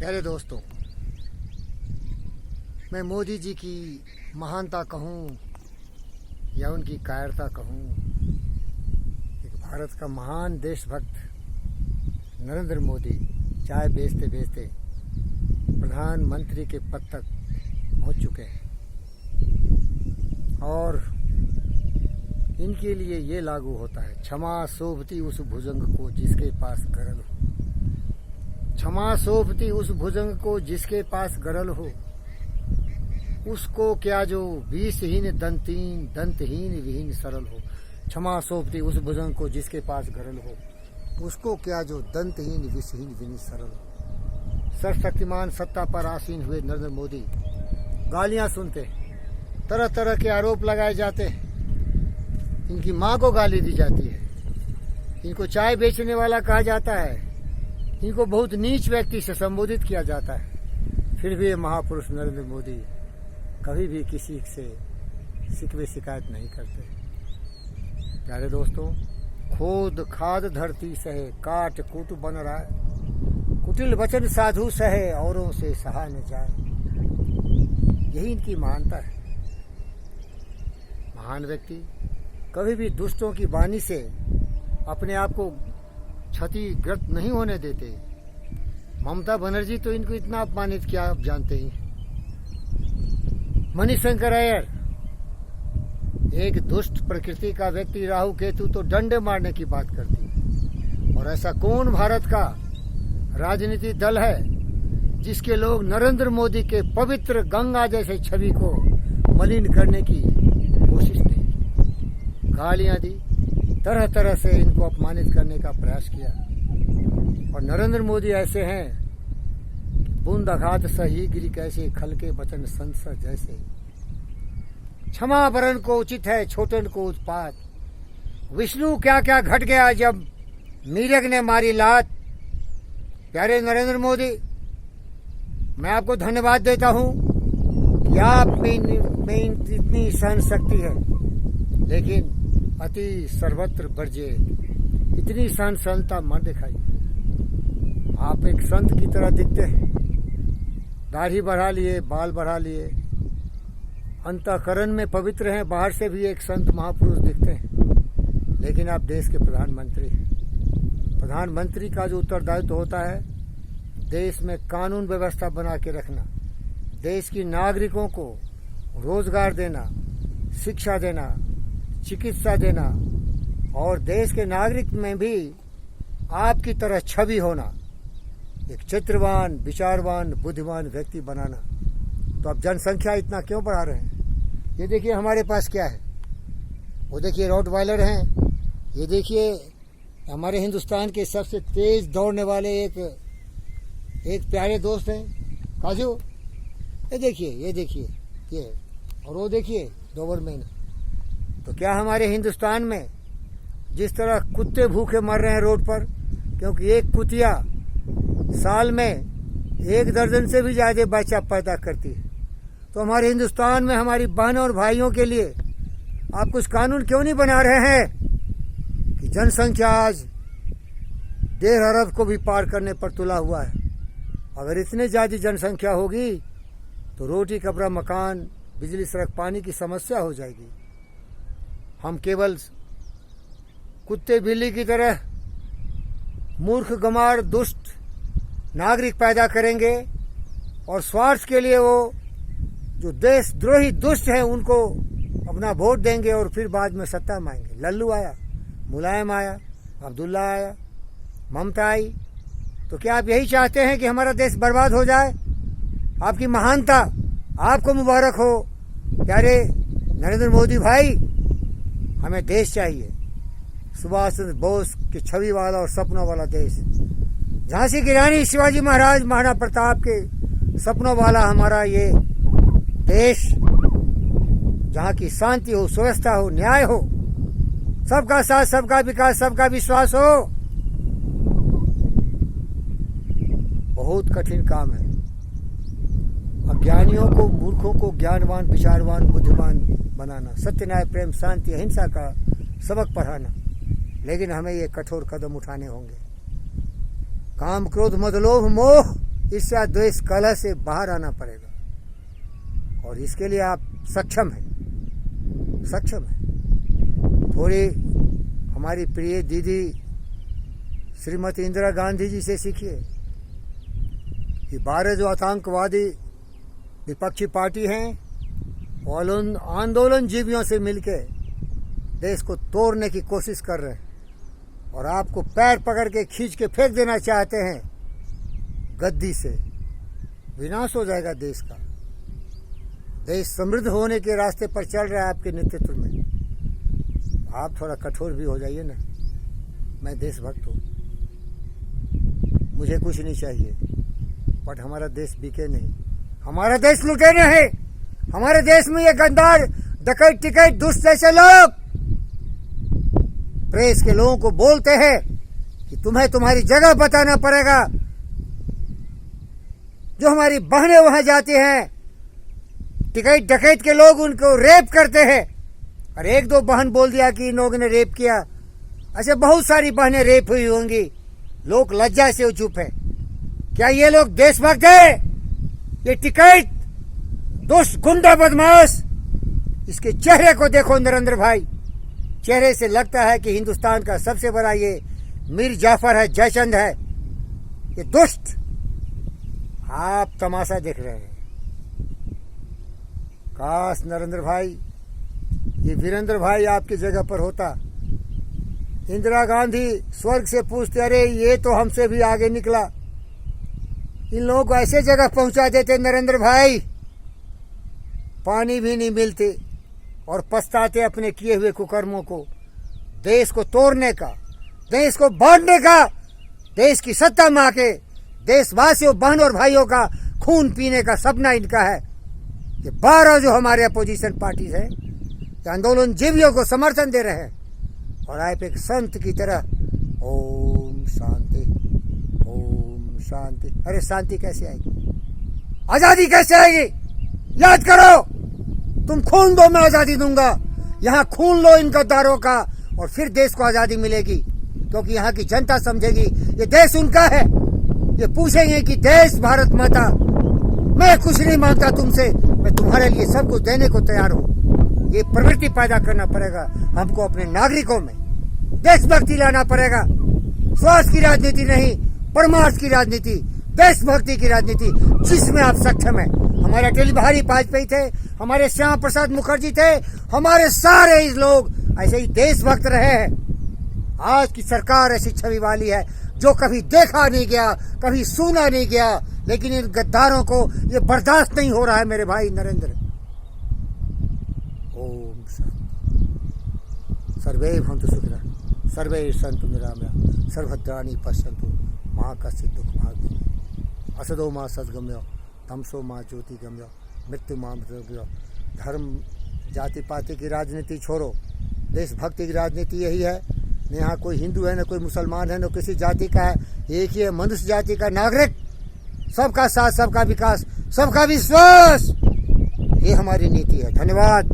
प्यारे दोस्तों, मैं मोदी जी की महानता कहूँ या उनकी कायरता कहूँ, एक भारत का महान देशभक्त नरेंद्र मोदी चाय बेचते बेचते प्रधानमंत्री के पद तक पहुँच चुके हैं और इनके लिए ये लागू होता है, क्षमा शोभती उस भुजंग को जिसके पास गरल हो। क्षमा शोभती उस भुजंग को जिसके पास गरल हो, उसको क्या जो विषहीन दंतहीन विहीन सरल हो। क्षमा शोभती उस भुजंग को जिसके पास गरल हो, उसको क्या जो दंतहीन विषहीन विहीन सरल हो। सर्वशक्तिमान सत्ता पर आसीन हुए नरेंद्र मोदी गालियां सुनते, तरह तरह के आरोप लगाए जाते हैं। इनकी माँ को गाली दी जाती है, इनको चाय बेचने वाला कहा जाता है, इनको बहुत नीच व्यक्ति से संबोधित किया जाता है। फिर भी ये महापुरुष नरेंद्र मोदी कभी भी किसी से शिकवे शिकायत नहीं करते। प्यारे दोस्तों, खोद खाद धरती सहे, काट कूट बन रहा है, कुटिल वचन साधु सहे, औरों से सहा न जाए। यही इनकी महानता है। महान व्यक्ति कभी भी दुष्टों की वाणी से अपने आप को क्षतिग्रस्त नहीं होने देते। ममता बनर्जी तो इनको इतना अपमानित किया, आप जानते ही। मणिशंकर अय्यर एक दुष्ट प्रकृति का व्यक्ति, राहु केतु तो डंडे मारने की बात करती है। और ऐसा कौन भारत का राजनीतिक दल है जिसके लोग नरेंद्र मोदी के पवित्र गंगा जैसे छवि को मलिन करने की कोशिश नहीं की। गालियां दी, तरह तरह से इनको अपमानित करने का प्रयास किया। और नरेंद्र मोदी ऐसे हैं, बूंद आघात सही गिरी कैसे, खल के वचन संसद जैसे। क्षमा वरण को उचित है, छोटन को उत्पात। विष्णु क्या क्या घट गया जब मीरग ने मारी लात। प्यारे नरेंद्र मोदी, मैं आपको धन्यवाद देता हूं कि आप में इतनी सहन शक्ति है, लेकिन अति सर्वत्र बरजे इतनी सहनशीलता मत दिखाइए। आप एक संत की तरह दिखते हैं, दाढ़ी बढ़ा लिए, बाल बढ़ा लिए, अंतःकरण में पवित्र हैं, बाहर से भी एक संत महापुरुष दिखते हैं, लेकिन आप देश के प्रधानमंत्री हैं। प्रधानमंत्री का जो उत्तरदायित्व होता है, देश में कानून व्यवस्था बना के रखना, देश की नागरिकों को रोजगार देना, शिक्षा देना, चिकित्सा देना और देश के नागरिक में भी आपकी तरह छवि होना, एक चित्रवान, विचारवान, बुद्धिमान व्यक्ति बनाना। तो अब जनसंख्या इतना क्यों बढ़ा रहे हैं? ये देखिए हमारे पास क्या है, वो देखिए रॉटवाइलर हैं, ये देखिए हमारे हिंदुस्तान के सबसे तेज दौड़ने वाले एक प्यारे दोस्त हैं काजू। ये देखिए ये, और वो देखिए डोबरमैन। तो क्या हमारे हिंदुस्तान में जिस तरह कुत्ते भूखे मर रहे हैं रोड पर, क्योंकि एक कुतिया साल में 1 दर्जन से भी ज्यादा बच्चा पैदा करती है, तो हमारे हिंदुस्तान में हमारी बहनों और भाइयों के लिए आप कुछ कानून क्यों नहीं बना रहे हैं कि जनसंख्या आज 1.5 अरब को भी पार करने पर तुला हुआ है। अगर इतनी ज्यादा जनसंख्या होगी तो रोटी कपड़ा मकान, बिजली सड़क पानी की समस्या हो जाएगी। हम केवल कुत्ते बिल्ली की तरह मूर्ख गंवार दुष्ट नागरिक पैदा करेंगे और स्वार्थ के लिए वो जो देशद्रोही दुष्ट हैं उनको अपना वोट देंगे और फिर बाद में सत्ता मांगेंगे। लल्लू आया, मुलायम आया, अब्दुल्ला आया, ममता आई। तो क्या आप यही चाहते हैं कि हमारा देश बर्बाद हो जाए? आपकी महानता आपको मुबारक हो प्यारे नरेंद्र मोदी भाई। हमें देश चाहिए सुभाष चंद्र बोस की छवि वाला और सपनों वाला देश। झांसी की रानी, शिवाजी महाराज, महाराणा प्रताप के सपनों वाला हमारा ये देश, जहाँ की शांति हो, सुव्यवस्था हो, न्याय हो, सबका साथ, सबका विकास, सबका विश्वास हो। बहुत कठिन काम है। अज्ञानियों को, मूर्खों को ज्ञानवान, विचारवान, बुद्धिमान बनाना, सत्य, न्याय, प्रेम, शांति, अहिंसा का सबक पढ़ाना। लेकिन हमें ये कठोर कदम उठाने होंगे। काम क्रोध मद लोभ मोह इससे देश कलह से बाहर आना पड़ेगा और इसके लिए आप सक्षम हैं। थोड़ी हमारी प्रिय दीदी श्रीमती इंदिरा गांधी जी से सीखिए कि 12 जो आतंकवादी विपक्षी पार्टी हैं और आंदोलन जीवियों से मिलके देश को तोड़ने की कोशिश कर रहे हैं और आपको पैर पकड़ के खींच के फेंक देना चाहते हैं गद्दी से। विनाश हो जाएगा देश का। देश समृद्ध होने के रास्ते पर चल रहा है आपके नेतृत्व में। आप थोड़ा कठोर भी हो जाइए ना। मैं देशभक्त हूँ, मुझे कुछ नहीं चाहिए, बट हमारा देश बिके नहीं, हमारा देश लुटे नहीं। हमारे देश में ये गद्दार डकैत टिकैत दुष्ट जैसे लोग प्रेस के लोगों को बोलते हैं कि तुम्हें तुम्हारी जगह बताना पड़ेगा। जो हमारी बहनें वहां जाती हैं, टिकैत डकैत के लोग उनको रेप करते हैं। और एक दो बहन बोल दिया कि इन लोगों ने रेप किया, ऐसे बहुत सारी बहनें रेप हुई होंगी, लोग लज्जा से चुप है। क्या ये लोग देशभक्त है? ये टिकैत दुष्ट गुंडा बदमाश, इसके चेहरे को देखो नरेंद्र भाई, चेहरे से लगता है कि हिंदुस्तान का सबसे बड़ा ये मीर जाफर है, जयचंद है। ये दुष्ट, आप तमाशा देख रहे हैं। काश नरेंद्र भाई, ये वीरेंद्र भाई आपकी जगह पर होता। इंदिरा गांधी स्वर्ग से पूछते, अरे ये तो हमसे भी आगे निकला। इन लोगों को ऐसे जगह पहुंचा देते नरेंद्र भाई, पानी भी नहीं मिलते और पछताते अपने किए हुए कुकर्मों को। देश को तोड़ने का, देश को बांटने का, देश की सत्ता में आके देशवासियों बहन और भाइयों का खून पीने का सपना इनका है। ये 12 जो हमारे अपोजिशन पार्टी है, ये आंदोलन जीवियों को समर्थन दे रहे हैं। और आप एक संत की तरह ओम शांति, ओम शांति। अरे शांति कैसे आएगी? आजादी कैसे आएगी? याद करो, तुम खून दो, मैं आजादी दूंगा। यहाँ खून लो इन गद्दारों का और फिर देश को आजादी मिलेगी। क्योंकि यहाँ की जनता समझेगी ये देश उनका है। ये पूछेंगे कि देश भारत माता, मैं कुछ नहीं मांगता तुमसे, मैं तुम्हारे लिए सब कुछ देने को तैयार हूँ। ये प्रवृत्ति पैदा करना पड़ेगा हमको अपने नागरिकों में। देशभक्ति लाना पड़ेगा। स्वार्थ की राजनीति नहीं, परमार्थ की राजनीति, देशभक्ति की राजनीति, जिसमें आप सक्षम है। हमारे अटल बिहारी वाजपेयी थे, हमारे श्यामा प्रसाद मुखर्जी थे, हमारे सारे इस लोग ऐसे ही देशभक्त रहे हैं। आज की सरकार ऐसी छवि वाली है जो कभी देखा नहीं गया, कभी सुना नहीं गया, लेकिन इन गद्दारों को ये बर्दाश्त नहीं हो रहा है मेरे भाई नरेंद्र। ओम शांति। सर्वे भवन्तु सुखिनः, सर्वे सन्तु निरामयाः, सर्वभद्राणि पश्यन्तु मा कश्चित् दुःखभाग्। असतो मा सद्गमय, तमसो मा ज्योतिगमय, मृत्यु मा मृत्युगमय। धर्म जाति पाति की राजनीति छोड़ो, देशभक्ति की राजनीति यही है। न यहाँ कोई हिंदू है, न कोई मुसलमान है, न किसी जाति का है। एक ही है, मनुष्य जाति का नागरिक। सबका साथ, सबका विकास, सबका विश्वास, ये हमारी नीति है। धन्यवाद।